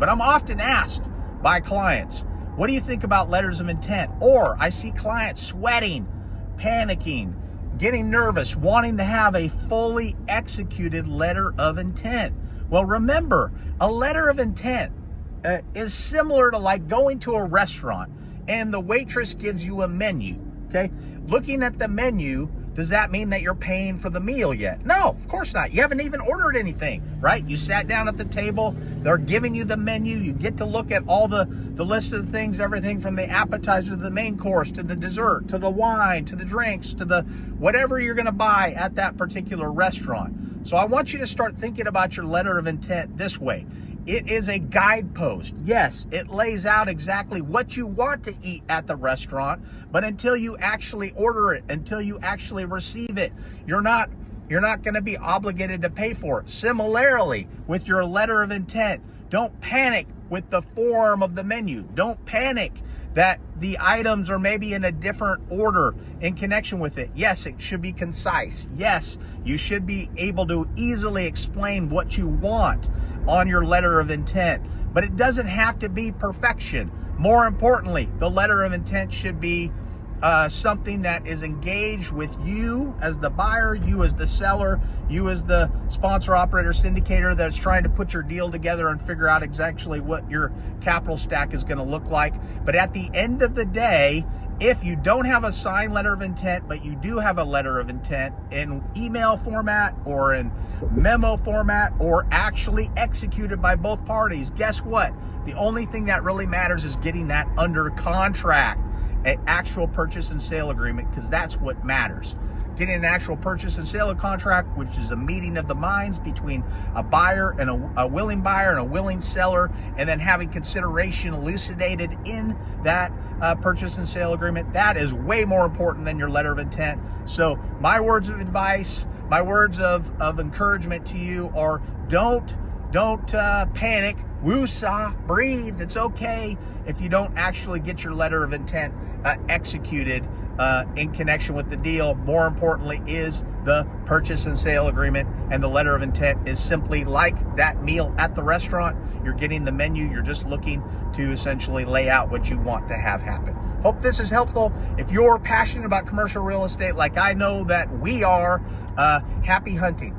But I'm often asked by clients, what do you think about letters of intent? Or I see clients sweating, panicking, getting nervous, wanting to have a fully executed letter of intent. Well, remember, a letter of intent is similar to like going to a restaurant and the waitress gives you a menu, okay? Looking at the menu, does that mean that you're paying for the meal yet? No, of course not. You haven't even ordered anything, right? You sat down at the table, they're giving you the menu, you get to look at all the list of the things, everything from the appetizer to the main course, to the dessert, to the wine, to the drinks, to the whatever you're gonna buy at that particular restaurant. So I want you to start thinking about your letter of intent this way. It is a guidepost. Yes, it lays out exactly what you want to eat at the restaurant, but until you actually order it, until you actually receive it, you're not going to be obligated to pay for it. Similarly, with your letter of intent, don't panic with the form of the menu. Don't panic that the items are maybe in a different order in connection with it. Yes, it should be concise. Yes, you should be able to easily explain what you want on your letter of intent, but it doesn't have to be perfection. More importantly, the letter of intent should be something that is engaged with you as the buyer, you as the seller, you as the sponsor, operator, syndicator that's trying to put your deal together and figure out exactly what your capital stack is going to look like. But at the end of the day, if you don't have a signed letter of intent, but you do have a letter of intent in email format or in memo format or actually executed by both parties, guess what? The only thing that really matters is getting that under contract, an actual purchase and sale agreement, because that's what matters. Getting an actual purchase and sale contract, which is a meeting of the minds between a buyer and a willing buyer and a willing seller, and then having consideration elucidated in that purchase and sale agreement. That is way more important than your letter of intent. So my words of advice, my words of encouragement to you are don't panic, woosah, breathe. It's okay if you don't actually get your letter of intent executed in connection with the deal. More importantly is the purchase and sale agreement, and the letter of intent is simply like that meal at the restaurant. You're getting the menu, you're just looking to essentially lay out what you want to have happen. Hope this is helpful. If you're passionate about commercial real estate like I know that we are, happy hunting.